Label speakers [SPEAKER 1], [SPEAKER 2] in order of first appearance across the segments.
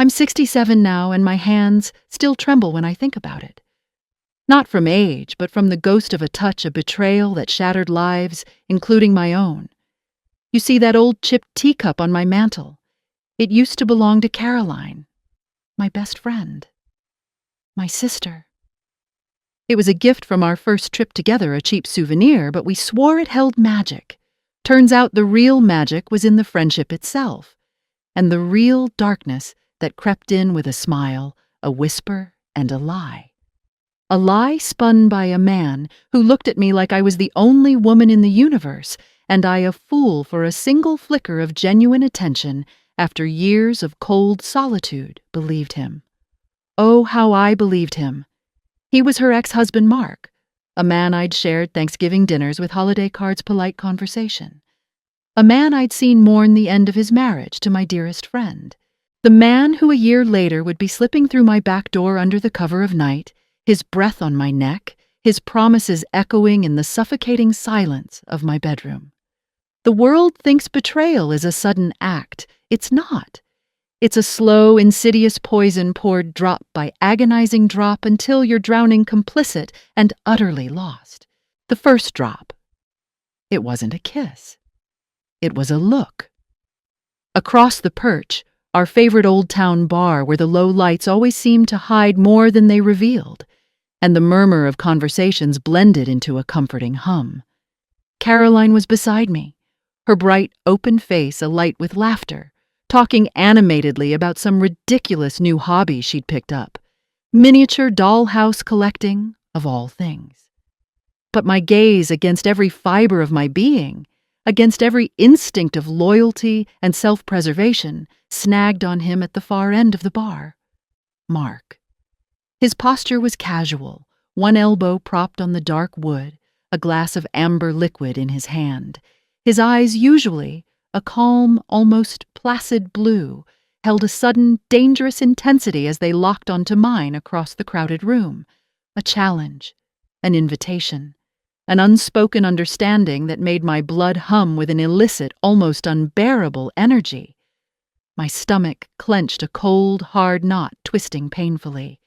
[SPEAKER 1] I'm 67 now, and my hands still tremble when I think about it. Not from age, but from the ghost of a touch, a betrayal that shattered lives, including my own. You see that old chipped teacup on my mantel? It used to belong to Caroline, my best friend, my sister. It was a gift from our first trip together, a cheap souvenir, but we swore it held magic. Turns out the real magic was in the friendship itself, and the real darkness that crept in with a smile, a whisper, and a lie. A lie spun by a man who looked at me like I was the only woman in the universe, and I a fool for a single flicker of genuine attention after years of cold solitude believed him. Oh, how I believed him. He was her ex-husband Mark, a man I'd shared Thanksgiving dinners with, holiday cards, polite conversation. A man I'd seen mourn the end of his marriage to my dearest friend. The man who a year later would be slipping through my back door under the cover of night, his breath on my neck, his promises echoing in the suffocating silence of my bedroom. The world thinks betrayal is a sudden act. It's not. It's a slow, insidious poison poured drop by agonizing drop until you're drowning complicit and utterly lost. The first drop. It wasn't a kiss. It was a look. Across the perch, our favorite old town bar where the low lights always seemed to hide more than they revealed, and the murmur of conversations blended into a comforting hum. Caroline was beside me, her bright, open face alight with laughter, talking animatedly about some ridiculous new hobby she'd picked up, miniature dollhouse collecting, of all things. But my gaze, against every fiber of my being, against every instinct of loyalty and self-preservation, snagged on him at the far end of the bar. Mark. His posture was casual, one elbow propped on the dark wood, a glass of amber liquid in his hand. His eyes, usually a calm, almost placid blue, held a sudden, dangerous intensity as they locked onto mine across the crowded room. A challenge, an invitation, an unspoken understanding that made my blood hum with an illicit, almost unbearable energy. My stomach clenched, a cold, hard knot twisting painfully.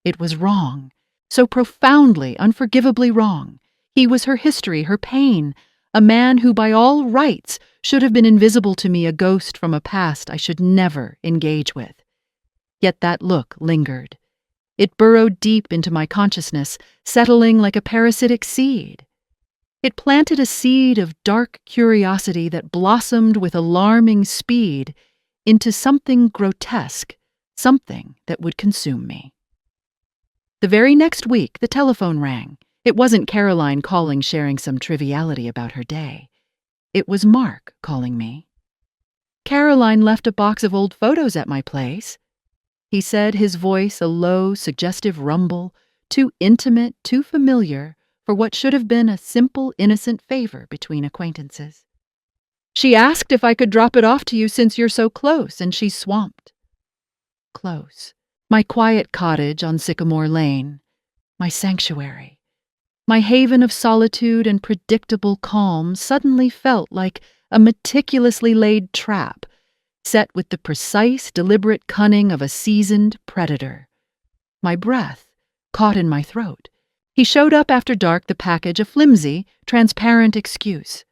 [SPEAKER 1] It was wrong, so profoundly, unforgivably wrong. He was her history, her pain, a man who by all rights should have been invisible to me, a ghost from a past I should never engage with. Yet that look lingered. It burrowed deep into my consciousness, settling like a parasitic seed. It planted a seed of dark curiosity that blossomed with alarming speed into something grotesque, something that would consume me. The very next week, the telephone rang. It wasn't Caroline calling, sharing some triviality about her day. It was Mark calling me. Caroline left a box of old photos at my place. He said, his voice a low, suggestive rumble, too intimate, too familiar for what should have been a simple, innocent favor between acquaintances. She asked if I could drop it off to you since you're so close, and she's swamped. Close. My quiet cottage on Sycamore Lane. My sanctuary. My haven of solitude and predictable calm suddenly felt like a meticulously laid trap, set with the precise, deliberate cunning of a seasoned predator. My breath caught in my throat. He showed up after dark, the package a flimsy, transparent excuse.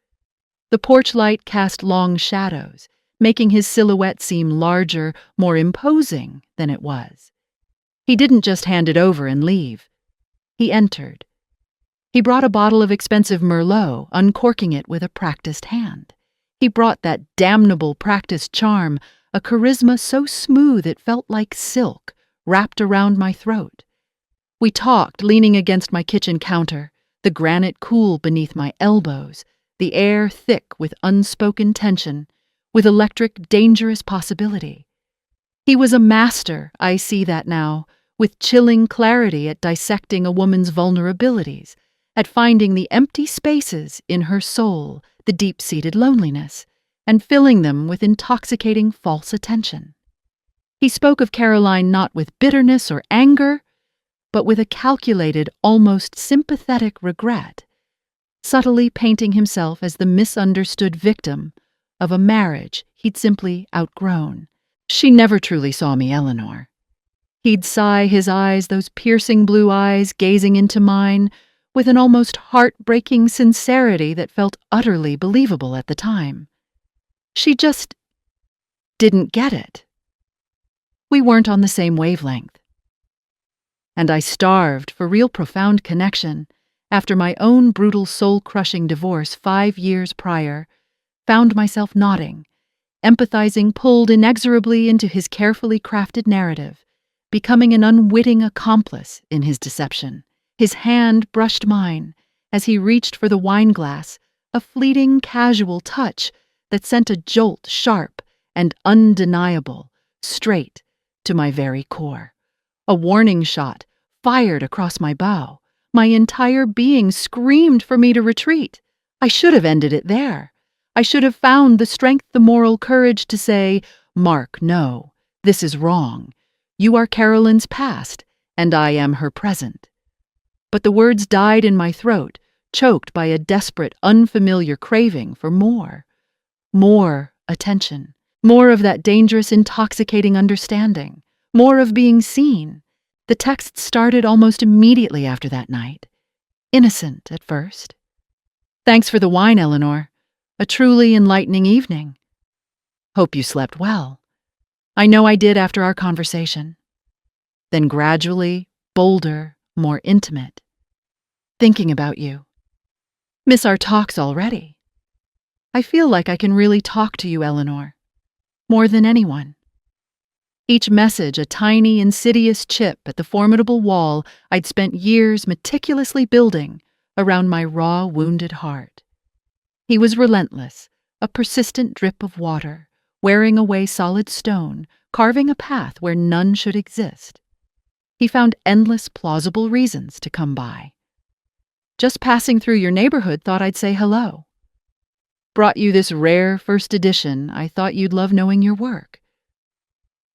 [SPEAKER 1] The porch light cast long shadows, making his silhouette seem larger, more imposing than it was. He didn't just hand it over and leave. He entered. He brought a bottle of expensive Merlot, uncorking it with a practiced hand. He brought that damnable practiced charm, a charisma so smooth it felt like silk, wrapped around my throat. We talked, leaning against my kitchen counter, the granite cool beneath my elbows, the air thick with unspoken tension, with electric, dangerous possibility. He was a master, I see that now, with chilling clarity at dissecting a woman's vulnerabilities, at finding the empty spaces in her soul, the deep-seated loneliness, and filling them with intoxicating false attention. He spoke of Caroline not with bitterness or anger, but with a calculated, almost sympathetic regret, subtly painting himself as the misunderstood victim of a marriage he'd simply outgrown, She never truly saw me, Eleanor. He'd sigh, his eyes, those piercing blue eyes gazing into mine, with an almost heart-breaking sincerity that felt utterly believable at the time. She just didn't get it. We weren't on the same wavelength. And I starved for real profound connection after my own brutal soul-crushing divorce 5 years prior, found myself nodding, empathizing, pulled inexorably into his carefully crafted narrative, becoming an unwitting accomplice in his deception. His hand brushed mine as he reached for the wine glass, a fleeting, casual touch that sent a jolt sharp and undeniable, straight to my very core. A warning shot fired across my bow. My entire being screamed for me to retreat. I should have ended it there. I should have found the strength, the moral courage to say, "Mark, no, this is wrong. You are Carolyn's past, and I am her present." But the words died in my throat, choked by a desperate, unfamiliar craving for more. More attention. More of that dangerous, intoxicating understanding. More of being seen. The text started almost immediately after that night. Innocent at first. "Thanks for the wine, Eleanor. A truly enlightening evening. Hope you slept well. I know I did after our conversation." Then gradually, bolder, more intimate. "Thinking about you. Miss our talks already. I feel like I can really talk to you, Eleanor. More than anyone." Each message a tiny, insidious chip at the formidable wall I'd spent years meticulously building around my raw, wounded heart. He was relentless, a persistent drip of water, wearing away solid stone, carving a path where none should exist. He found endless plausible reasons to come by. "Just passing through your neighborhood, thought I'd say hello. Brought you this rare first edition, I thought you'd love knowing your work."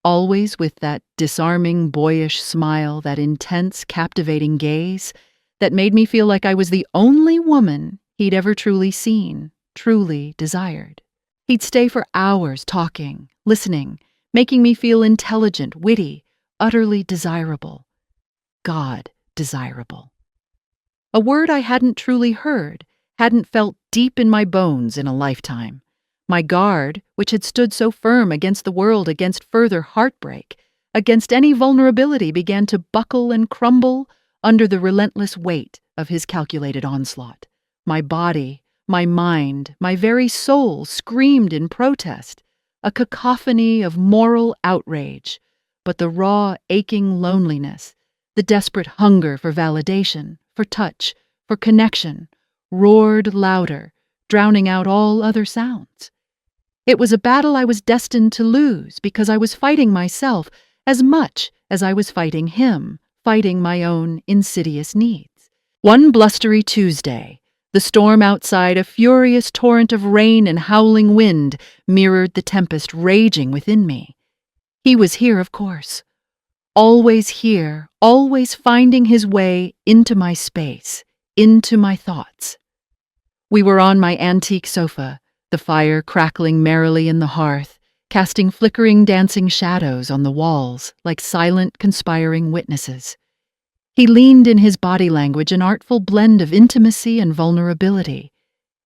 [SPEAKER 1] Always with that disarming, boyish smile, that intense, captivating gaze that made me feel like I was the only woman he'd ever truly seen, truly desired. He'd stay for hours talking, listening, making me feel intelligent, witty, utterly desirable. God desirable. A word I hadn't truly heard, hadn't felt deep in my bones in a lifetime. My guard, which had stood so firm against the world, against further heartbreak, against any vulnerability, began to buckle and crumble under the relentless weight of his calculated onslaught. My body, my mind, my very soul screamed in protest, a cacophony of moral outrage, but the raw, aching loneliness, the desperate hunger for validation, for touch, for connection, roared louder, drowning out all other sounds. It was a battle I was destined to lose because I was fighting myself as much as I was fighting him, fighting my own insidious needs. One blustery Tuesday, the storm outside, a furious torrent of rain and howling wind, mirrored the tempest raging within me. He was here, of course. Always here, always finding his way into my space, into my thoughts. We were on my antique sofa, the fire crackling merrily in the hearth, casting flickering, dancing shadows on the walls like silent, conspiring witnesses. He leaned in his body language, an artful blend of intimacy and vulnerability,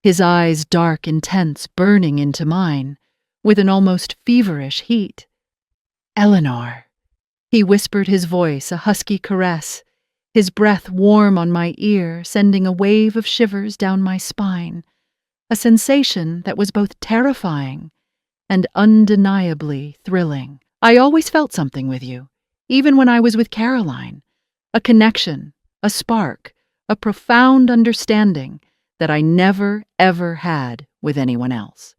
[SPEAKER 1] his eyes dark, intense, burning into mine, with an almost feverish heat. "Eleanor," he whispered, his voice a husky caress, his breath warm on my ear, sending a wave of shivers down my spine, a sensation that was both terrifying and undeniably thrilling. "I always felt something with you, even when I was with Caroline, a connection, a spark, a profound understanding that I never, ever had with anyone else."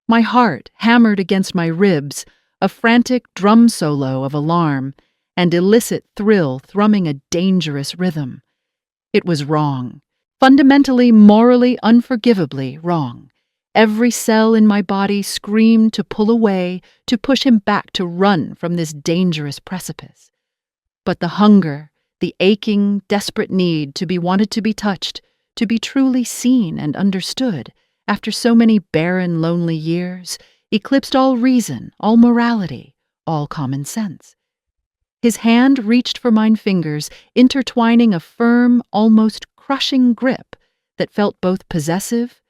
[SPEAKER 1] My heart hammered against my ribs, a frantic drum solo of alarm, and illicit thrill thrumming a dangerous rhythm. It was wrong. Fundamentally, morally, unforgivably wrong. Every cell in my body screamed to pull away, to push him back, to run from this dangerous precipice. But the hunger, the aching, desperate need to be wanted, to be touched, to be truly seen and understood, after so many barren, lonely years, eclipsed all reason, all morality, all common sense. His hand reached for mine fingers, intertwining a firm, almost crushing grip that felt both possessive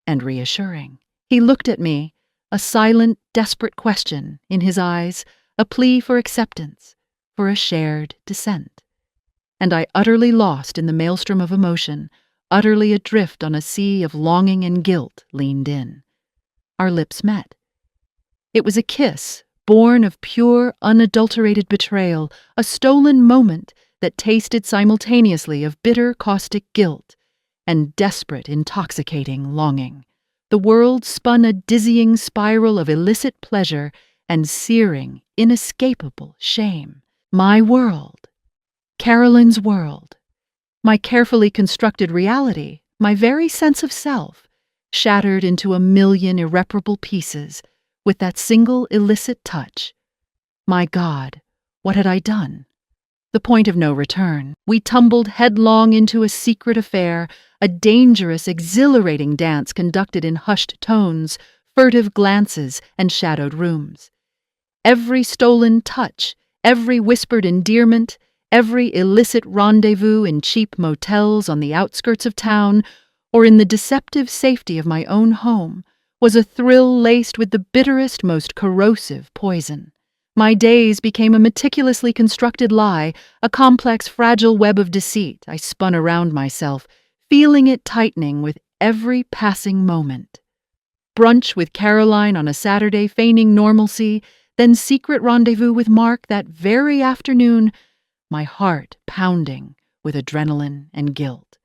[SPEAKER 1] and reassuring. He looked at me, a silent, desperate question in his eyes, a plea for acceptance, for a shared descent. And I, utterly lost in the maelstrom of emotion, utterly adrift on a sea of longing and guilt, leaned in. Our lips met. It was a kiss, born of pure, unadulterated betrayal, a stolen moment that tasted simultaneously of bitter, caustic guilt and desperate, intoxicating longing. The world spun a dizzying spiral of illicit pleasure and searing, inescapable shame. My world, Carolyn's world, my carefully constructed reality, my very sense of self, shattered into a million irreparable pieces with that single illicit touch. My God, what had I done? The point of no return. We tumbled headlong into a secret affair, a dangerous, exhilarating dance conducted in hushed tones, furtive glances, and shadowed rooms. Every stolen touch, every whispered endearment, every illicit rendezvous in cheap motels on the outskirts of town, or in the deceptive safety of my own home, was a thrill laced with the bitterest, most corrosive poison. My days became a meticulously constructed lie, a complex, fragile web of deceit I spun around myself, feeling it tightening with every passing moment. Brunch with Caroline on a Saturday, feigning normalcy, then secret rendezvous with Mark that very afternoon, my heart pounding with adrenaline and guilt.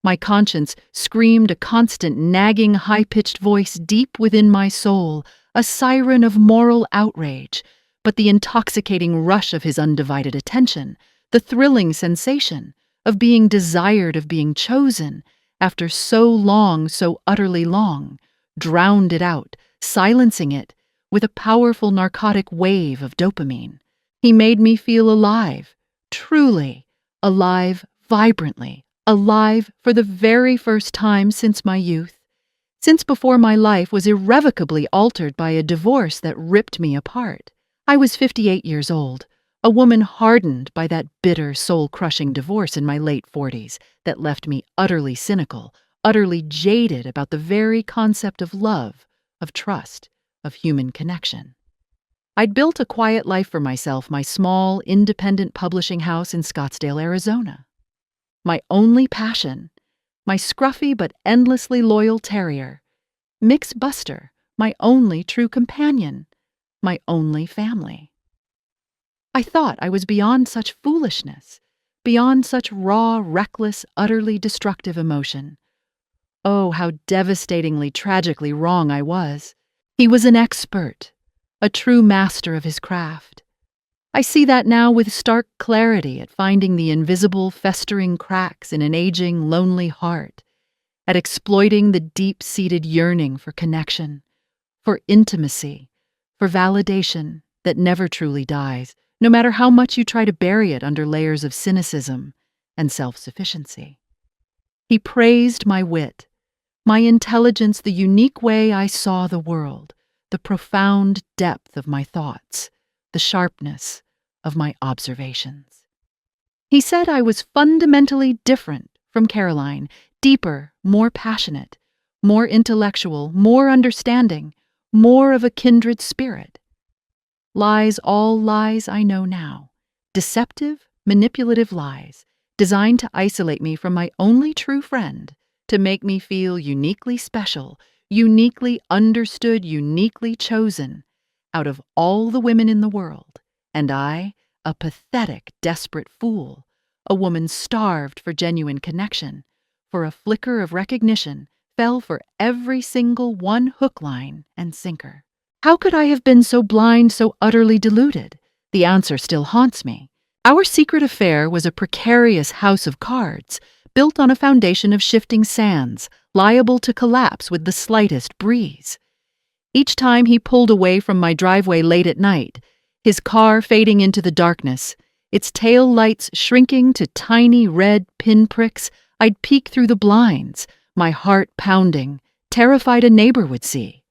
[SPEAKER 1] My conscience screamed a constant, nagging, high-pitched voice deep within my soul, a siren of moral outrage, but the intoxicating rush of his undivided attention, the thrilling sensation of being desired, of being chosen, after so long, so utterly long, drowned it out, silencing it with a powerful narcotic wave of dopamine. He made me feel alive, truly alive, vibrantly, alive for the very first time since my youth, since before my life was irrevocably altered by a divorce that ripped me apart. I was 58 years old, a woman hardened by that bitter, soul-crushing divorce in my late 40s that left me utterly cynical, utterly jaded about the very concept of love, of trust, of human connection. I'd built a quiet life for myself, my small, independent publishing house in Scottsdale, Arizona. My only passion, my scruffy but endlessly loyal terrier, Mix Buster, my only true companion, my only family. I thought I was beyond such foolishness, beyond such raw, reckless, utterly destructive emotion. Oh, how devastatingly, tragically wrong I was. He was an expert, a true master of his craft. I see that now with stark clarity at finding the invisible, festering cracks in an aging, lonely heart, at exploiting the deep-seated yearning for connection, for intimacy, for validation that never truly dies, no matter how much you try to bury it under layers of cynicism and self-sufficiency. He praised my wit, my intelligence, the unique way I saw the world, the profound depth of my thoughts, the sharpness of my observations. He said I was fundamentally different from Caroline, deeper, more passionate, more intellectual, more understanding, more of a kindred spirit. Lies, all lies I know now. Deceptive, manipulative lies, designed to isolate me from my only true friend, to make me feel uniquely special, uniquely understood, uniquely chosen, out of all the women in the world. And I, a pathetic, desperate fool, a woman starved for genuine connection, for a flicker of recognition, fell for every single one hook, line, and sinker. How could I have been so blind, so utterly deluded? The answer still haunts me. Our secret affair was a precarious house of cards, built on a foundation of shifting sands, liable to collapse with the slightest breeze. Each time he pulled away from my driveway late at night, his car fading into the darkness, its tail lights shrinking to tiny red pinpricks, I'd peek through the blinds, my heart pounding, terrified a neighbor would see.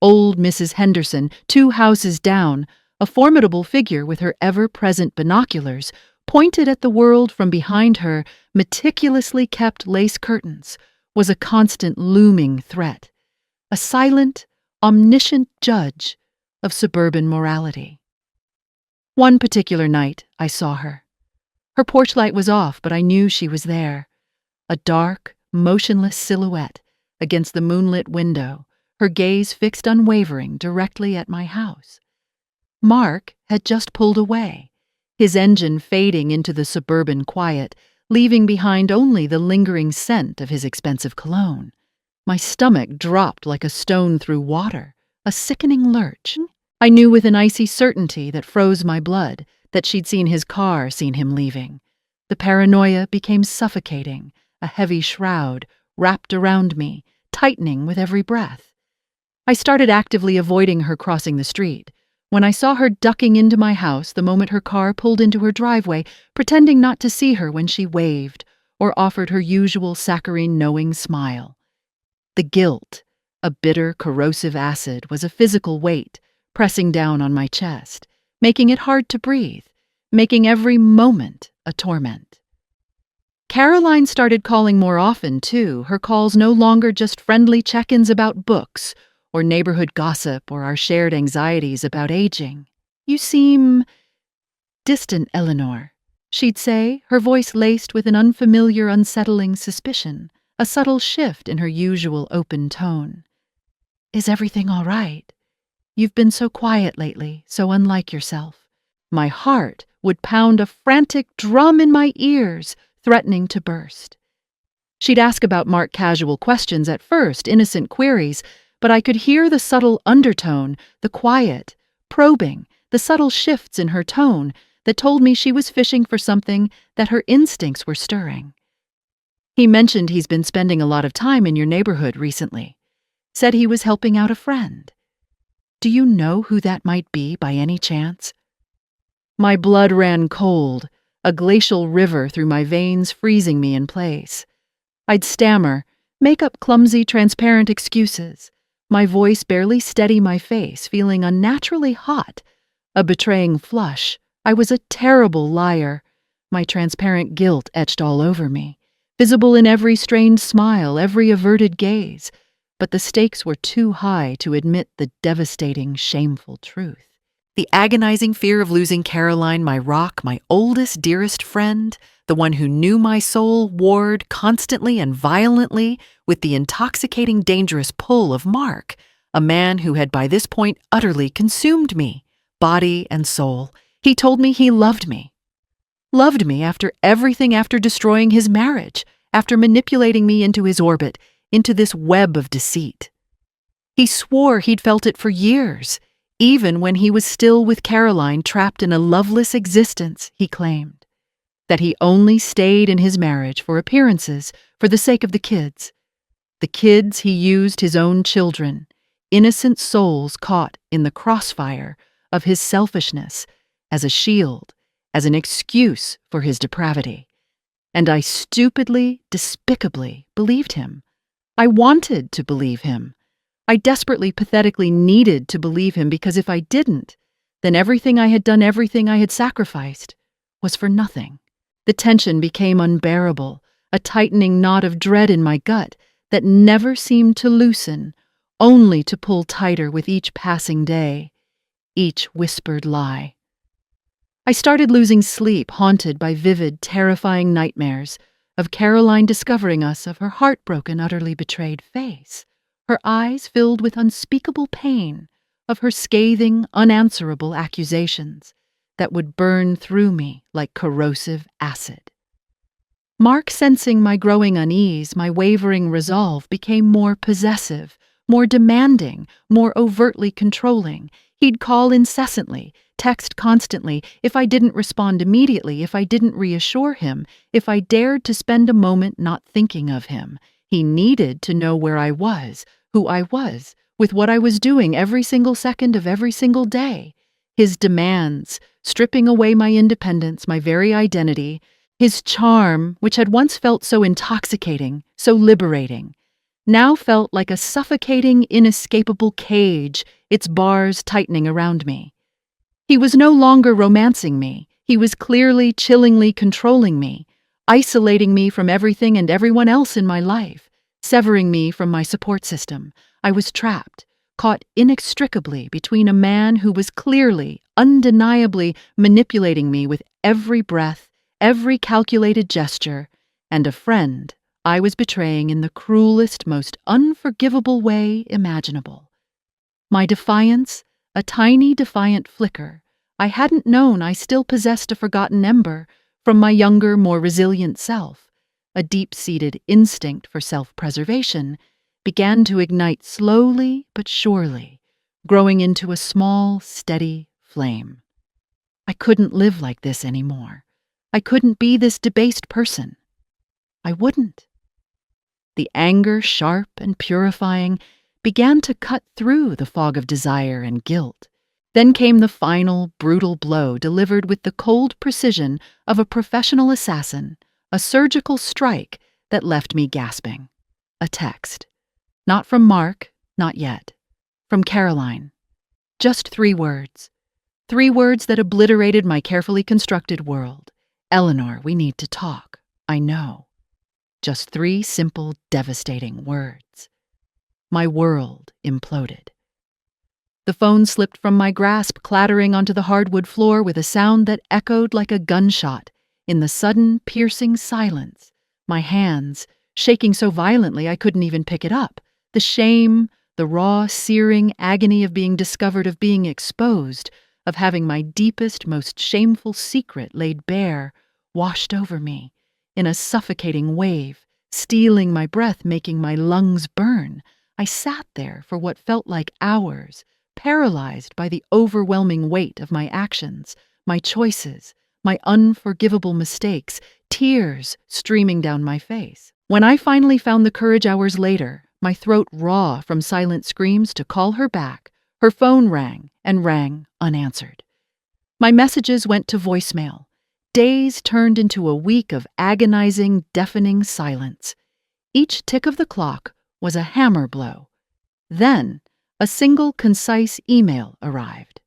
[SPEAKER 1] Old Mrs. Henderson, 2 houses down, a formidable figure with her ever-present binoculars, pointed at the world from behind her meticulously kept lace curtains, was a constant looming threat, a silent, omniscient judge of suburban morality. One particular night, I saw her. Her porch light was off, but I knew she was there. A dark, motionless silhouette against the moonlit window, her gaze fixed unwavering directly at my house. Mark had just pulled away, his engine fading into the suburban quiet, leaving behind only the lingering scent of his expensive cologne. My stomach dropped like a stone through water, a sickening lurch. I knew with an icy certainty that froze my blood that she'd seen his car, seen him leaving. The paranoia became suffocating, a heavy shroud wrapped around me, tightening with every breath. I started actively avoiding her crossing the street. When I saw her ducking into my house the moment her car pulled into her driveway, pretending not to see her when she waved or offered her usual saccharine knowing smile. The guilt, a bitter, corrosive acid, was a physical weight, pressing down on my chest, making it hard to breathe, making every moment a torment. Caroline started calling more often, too, her calls no longer just friendly check-ins about books or neighborhood gossip or our shared anxieties about aging. "You seem distant, Eleanor," she'd say, her voice laced with an unfamiliar, unsettling suspicion, a subtle shift in her usual open tone. "Is everything all right? You've been so quiet lately, so unlike yourself." My heart would pound a frantic drum in my ears, threatening to burst. She'd ask about Mark casual questions at first, innocent queries, but I could hear the subtle undertone, the quiet, probing, the subtle shifts in her tone that told me she was fishing for something that her instincts were stirring. "He mentioned he's been spending a lot of time in your neighborhood recently. Said he was helping out a friend. Do you know who that might be by any chance?" My blood ran cold, a glacial river through my veins, freezing me in place. I'd stammer, make up clumsy, transparent excuses, my voice barely steady my face, feeling unnaturally hot, a betraying flush. I was a terrible liar, my transparent guilt etched all over me, visible in every strained smile, every averted gaze, but the stakes were too high to admit the devastating, shameful truth. The agonizing fear of losing Caroline, my rock, my oldest, dearest friend, the one who knew my soul, warred constantly and violently with the intoxicating, dangerous pull of Mark, a man who had by this point utterly consumed me, body and soul. He told me he loved me. Loved me after everything, after destroying his marriage, after manipulating me into his orbit, into this web of deceit. He swore he'd felt it for years, even when he was still with Caroline, trapped in a loveless existence, he claimed. That he only stayed in his marriage for appearances, for the sake of the kids. The kids he used, his own children, innocent souls caught in the crossfire of his selfishness, as a shield, as an excuse for his depravity. And I stupidly, despicably believed him. I wanted to believe him. I desperately, pathetically needed to believe him, because if I didn't, then everything I had done, everything I had sacrificed, was for nothing. The tension became unbearable, a tightening knot of dread in my gut that never seemed to loosen, only to pull tighter with each passing day, each whispered lie. I started losing sleep, haunted by vivid, terrifying nightmares of Caroline discovering us, of her heartbroken, utterly betrayed face, her eyes filled with unspeakable pain, of her scathing, unanswerable accusations that would burn through me like corrosive acid. Mark, sensing my growing unease, my wavering resolve, became more possessive, more demanding, more overtly controlling. He'd call incessantly, text constantly. If I didn't respond immediately, if I didn't reassure him, if I dared to spend a moment not thinking of him, he needed to know where I was, who I was, with what I was doing every single second of every single day. His demands, stripping away my independence, my very identity, his charm, which had once felt so intoxicating, so liberating, now felt like a suffocating, inescapable cage, its bars tightening around me. He was no longer romancing me. He was clearly, chillingly controlling me, isolating me from everything and everyone else in my life, severing me from my support system. I was trapped, caught inextricably between a man who was clearly, undeniably manipulating me with every breath, every calculated gesture, and a friend I was betraying in the cruelest, most unforgivable way imaginable. My defiance, a tiny defiant flicker, I hadn't known I still possessed a forgotten ember from my younger, more resilient self, a deep-seated instinct for self-preservation, began to ignite slowly but surely, growing into a small, steady flame. I couldn't live like this anymore. I couldn't be this debased person. I wouldn't. The anger, sharp and purifying, began to cut through the fog of desire and guilt. Then came the final, brutal blow delivered with the cold precision of a professional assassin, a surgical strike that left me gasping. A text. Not from Mark, not yet. From Caroline. Just 3 words. 3 words that obliterated my carefully constructed world. Eleanor, we need to talk. I know. Just 3 simple, devastating words. My world imploded. The phone slipped from my grasp, clattering onto the hardwood floor with a sound that echoed like a gunshot in the sudden, piercing silence. My hands, shaking so violently I couldn't even pick it up. The shame, the raw, searing agony of being discovered, of being exposed, of having my deepest, most shameful secret laid bare, washed over me in a suffocating wave, stealing my breath, making my lungs burn. I sat there for what felt like hours, paralyzed by the overwhelming weight of my actions, my choices, my unforgivable mistakes, tears streaming down my face. When I finally found the courage hours later, my throat raw from silent screams, to call her back, her phone rang and rang unanswered. My messages went to voicemail. Days turned into a week of agonizing, deafening silence. Each tick of the clock was a hammer blow. Then, a single concise email arrived.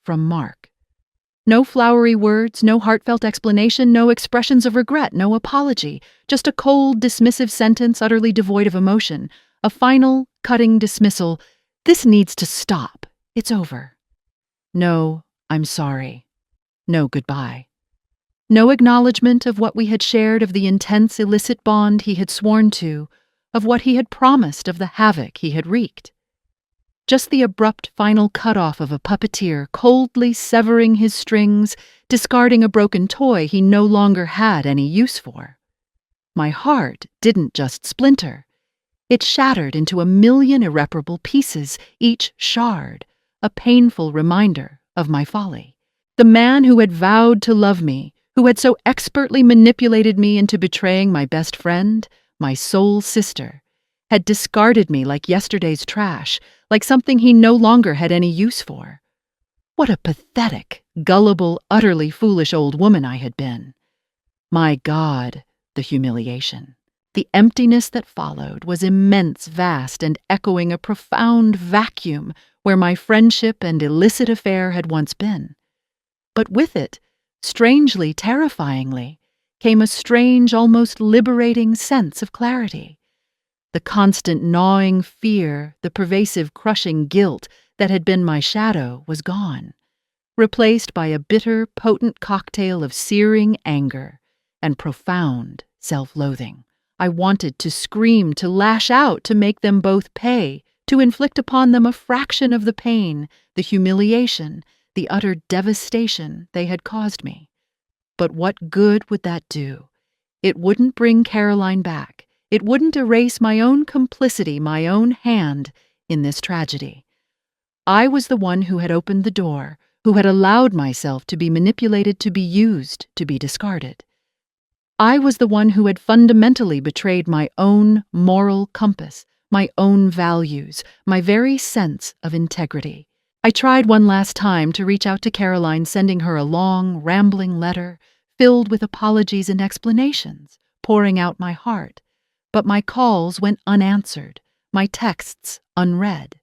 [SPEAKER 1] From Mark. No flowery words, no heartfelt explanation, no expressions of regret, no apology. Just a cold, dismissive sentence utterly devoid of emotion. A final, cutting dismissal. This needs to stop. It's over. No, I'm sorry. No goodbye. No acknowledgement of what we had shared, of the intense, illicit bond he had sworn to, of what he had promised, of the havoc he had wreaked. Just the abrupt final cutoff of a puppeteer coldly severing his strings, discarding a broken toy he no longer had any use for. My heart didn't just splinter. It shattered into a million irreparable pieces, each shard, a painful reminder of my folly. The man who had vowed to love me, who had so expertly manipulated me into betraying my best friend, my soul sister, had discarded me like yesterday's trash, like something he no longer had any use for. What a pathetic, gullible, utterly foolish old woman I had been. My God, the humiliation. The emptiness that followed was immense, vast, and echoing a profound vacuum where my friendship and illicit affair had once been. But with it, strangely, terrifyingly, came a strange, almost liberating sense of clarity. The constant gnawing fear, the pervasive crushing guilt that had been my shadow was gone, replaced by a bitter, potent cocktail of searing anger and profound self-loathing. I wanted to scream, to lash out, to make them both pay, to inflict upon them a fraction of the pain, the humiliation, the utter devastation they had caused me. But what good would that do? It wouldn't bring Caroline back. It wouldn't erase my own complicity, my own hand in this tragedy. I was the one who had opened the door, who had allowed myself to be manipulated, to be used, to be discarded. I was the one who had fundamentally betrayed my own moral compass, my own values, my very sense of integrity. I tried one last time to reach out to Caroline, sending her a long, rambling letter filled with apologies and explanations, pouring out my heart. But my calls went unanswered, my texts unread.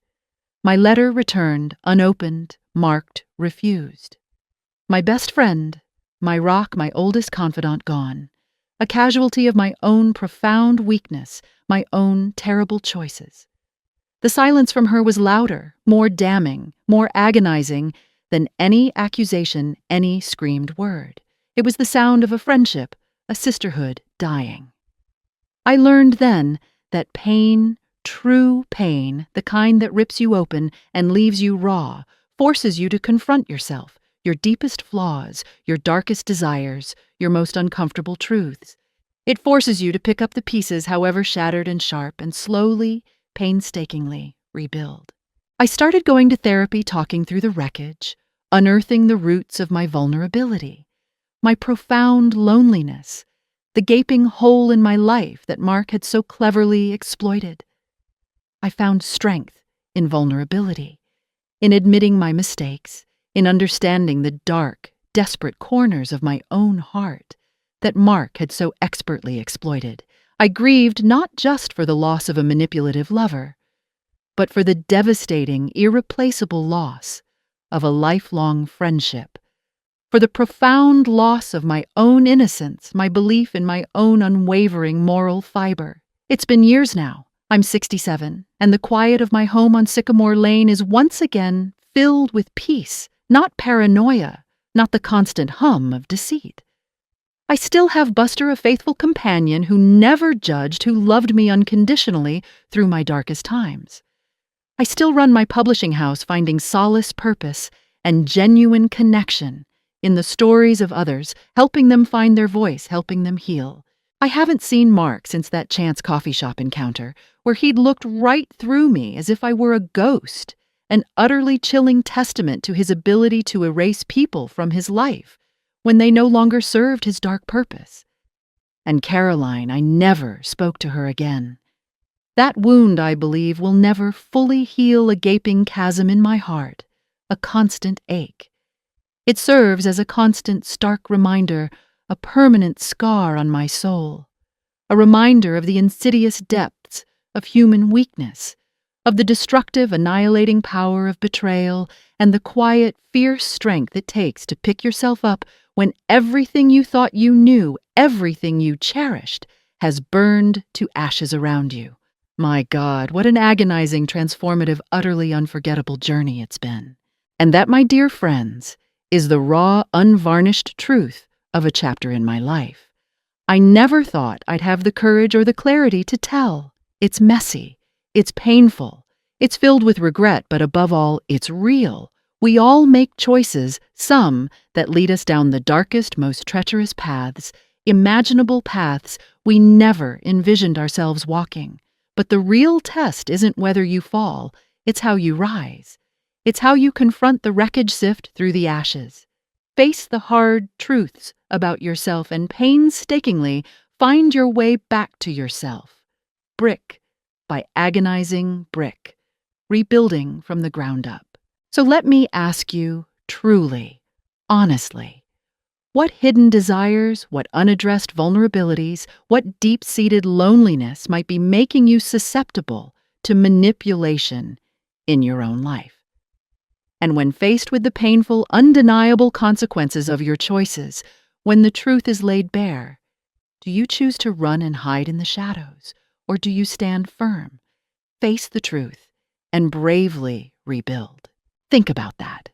[SPEAKER 1] My letter returned unopened, marked refused. My best friend, my rock, my oldest confidant gone. A casualty of my own profound weakness, my own terrible choices. The silence from her was louder, more damning, more agonizing than any accusation, any screamed word. It was the sound of a friendship, a sisterhood dying. I learned then that pain, true pain, the kind that rips you open and leaves you raw, forces you to confront yourself, your deepest flaws, your darkest desires, your most uncomfortable truths. It forces you to pick up the pieces, however shattered and sharp, and slowly, painstakingly rebuild. I started going to therapy, talking through the wreckage, unearthing the roots of my vulnerability, my profound loneliness, the gaping hole in my life that Mark had so cleverly exploited. I found strength in vulnerability, in admitting my mistakes, in understanding the dark, desperate corners of my own heart that Mark had so expertly exploited. I grieved not just for the loss of a manipulative lover, but for the devastating, irreplaceable loss of a lifelong friendship, for the profound loss of my own innocence, my belief in my own unwavering moral fiber. It's been years now. I'm 67, and the quiet of my home on Sycamore Lane is once again filled with peace, not paranoia, not the constant hum of deceit. I still have Buster, a faithful companion who never judged, who loved me unconditionally through my darkest times. I still run my publishing house, finding solace, purpose, and genuine connection in the stories of others, helping them find their voice, helping them heal. I haven't seen Mark since that chance coffee shop encounter, where he'd looked right through me as if I were a ghost, an utterly chilling testament to his ability to erase people from his life when they no longer served his dark purpose. And Caroline, I never spoke to her again. That wound, I believe, will never fully heal a gaping chasm in my heart, a constant ache. It serves as a constant, stark reminder, a permanent scar on my soul, a reminder of the insidious depths of human weakness, of the destructive, annihilating power of betrayal, and the quiet, fierce strength it takes to pick yourself up when everything you thought you knew, everything you cherished, has burned to ashes around you. My God, what an agonizing, transformative, utterly unforgettable journey it's been. And that, my dear friends, is the raw, unvarnished truth of a chapter in my life. I never thought I'd have the courage or the clarity to tell. It's messy. It's painful. It's filled with regret, but above all, it's real. We all make choices, some that lead us down the darkest, most treacherous paths, imaginable paths we never envisioned ourselves walking. But the real test isn't whether you fall, it's how you rise. It's how you confront the wreckage, sift through the ashes. Face the hard truths about yourself and painstakingly find your way back to yourself, brick by agonizing brick, rebuilding from the ground up. So let me ask you, truly, honestly, what hidden desires, what unaddressed vulnerabilities, what deep-seated loneliness might be making you susceptible to manipulation in your own life? And when faced with the painful, undeniable consequences of your choices, when the truth is laid bare, do you choose to run and hide in the shadows, or do you stand firm, face the truth, and bravely rebuild? Think about that.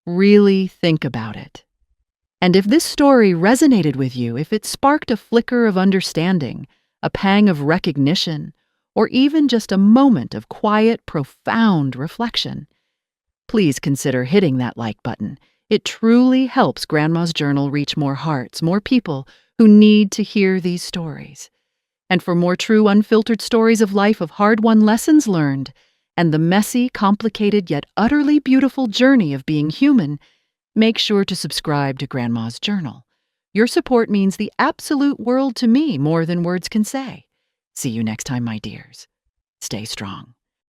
[SPEAKER 1] Really think about it. And if this story resonated with you, if it sparked a flicker of understanding, a pang of recognition, or even just a moment of quiet, profound reflection, please consider hitting that like button. It truly helps Grandma's Journal reach more hearts, more people who need to hear these stories. And for more true, unfiltered stories of life, of hard-won lessons learned, and the messy, complicated, yet utterly beautiful journey of being human, make sure to subscribe to Grandma's Journal. Your support means the absolute world to me, more than words can say. See you next time, my dears. Stay strong.